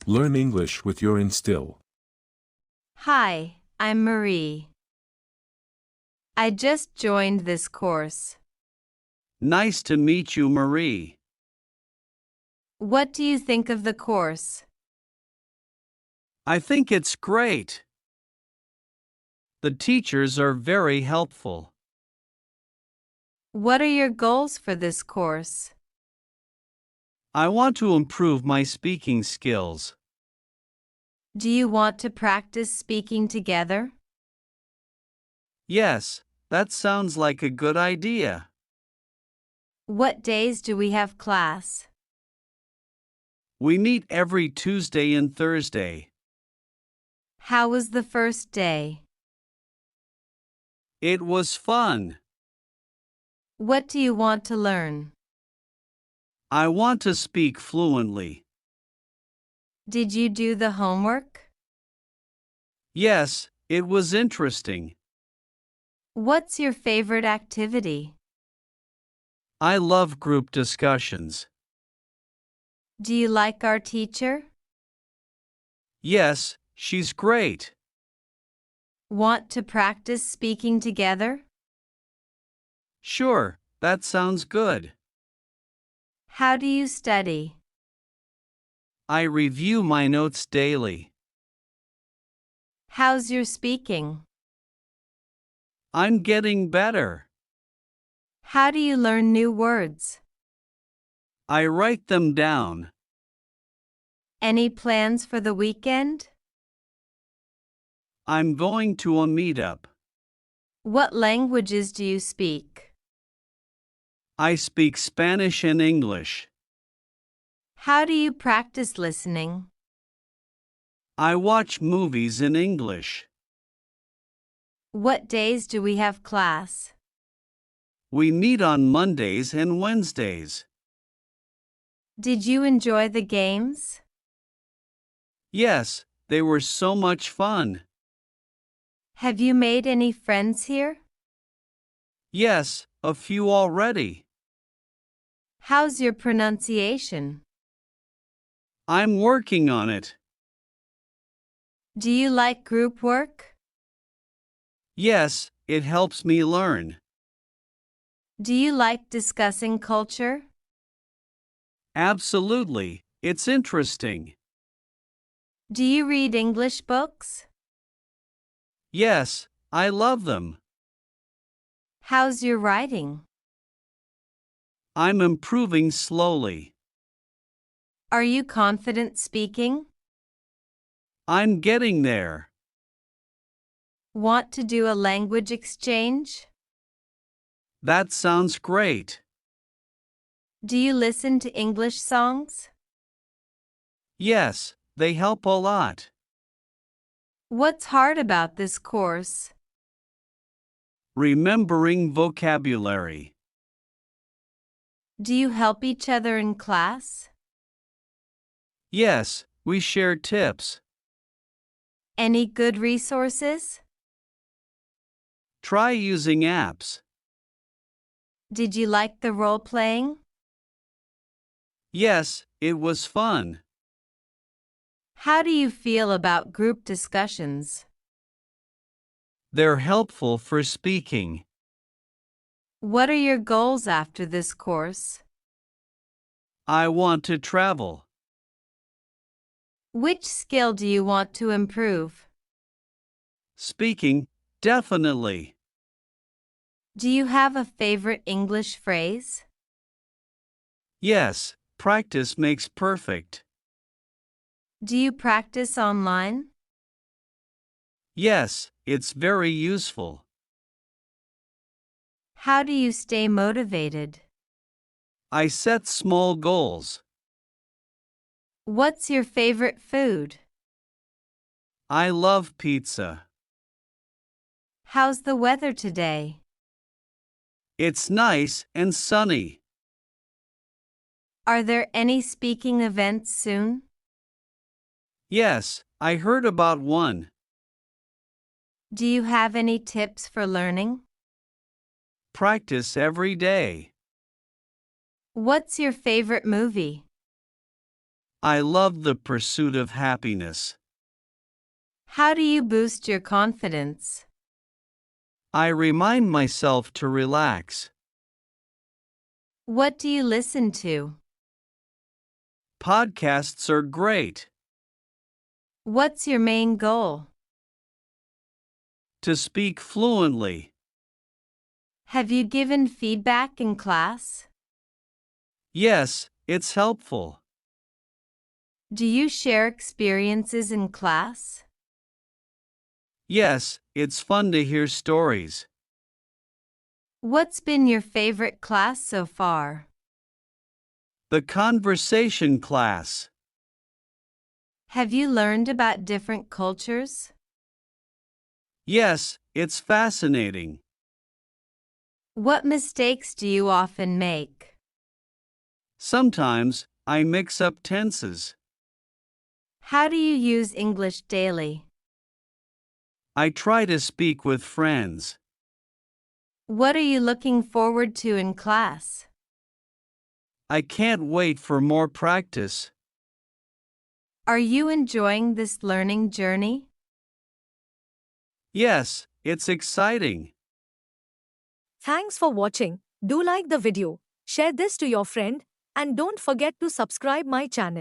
Learn English with your Instill. Hi, I'm Marie. I just joined this course. Nice to meet you, Marie. What do you think of the course? I think it's great. The teachers are very helpful. What are your goals for this course? I want to improve my speaking skills. Do you want to practice speaking together? Yes, that sounds like a good idea. What days do we have class? We meet every Tuesday and Thursday. How was the first day? It was fun. What do you want to learn? I want to speak fluently. Did you do the homework? Yes, it was interesting. What's your favorite activity? I love group discussions. Do you like our teacher? Yes, she's great. Want to practice speaking together? Sure, that sounds good. How do you study? I review my notes daily. How's your speaking? I'm getting better. How do you learn new words? I write them down. Any plans for the weekend? I'm going to a meetup. What languages do you speak? I speak Spanish and English. How do you practice listening? I watch movies in English. What days do we have class? We meet on Mondays and Wednesdays. Did you enjoy the games? Yes, they were so much fun. Have you made any friends here? Yes, a few already. How's your pronunciation? I'm working on it. Do you like group work? Yes, it helps me learn. Do you like discussing culture? Absolutely, it's interesting. Do you read English books? Yes, I love them. How's your writing? I'm improving slowly. Are you confident speaking? I'm getting there. Want to do a language exchange? That sounds great. Do you listen to English songs? Yes, they help a lot. What's hard about this course? Remembering vocabulary. Do you help each other in class? Yes, we share tips. Any good resources? Try using apps. Did you like the role playing? Yes, it was fun. How do you feel about group discussions? They're helpful for speaking. What are your goals after this course? I want to travel. Which skill do you want to improve? Speaking, definitely. Do you have a favorite English phrase? Yes, practice makes perfect. Do you practice online? Yes, it's very useful. How do you stay motivated? I set small goals. What's your favorite food? I love pizza. How's the weather today? It's nice and sunny. Are there any speaking events soon? Yes, I heard about one. Do you have any tips for learning? Practice every day. What's your favorite movie? I love the pursuit of happiness. How do you boost your confidence? I remind myself to relax. What do you listen to? Podcasts are great. What's your main goal? To speak fluently. Have you given feedback in class? Yes, it's helpful. Do you share experiences in class? Yes, it's fun to hear stories. What's been your favorite class so far? The conversation class. Have you learned about different cultures? Yes, it's fascinating. What mistakes do you often make? Sometimes, I mix up tenses. How do you use English daily? I try to speak with friends. What are you looking forward to in class? I can't wait for more practice. Are you enjoying this learning journey? Yes, it's exciting. Thanks for watching. Do like the video, share this to your friend, and don't forget to subscribe my channel.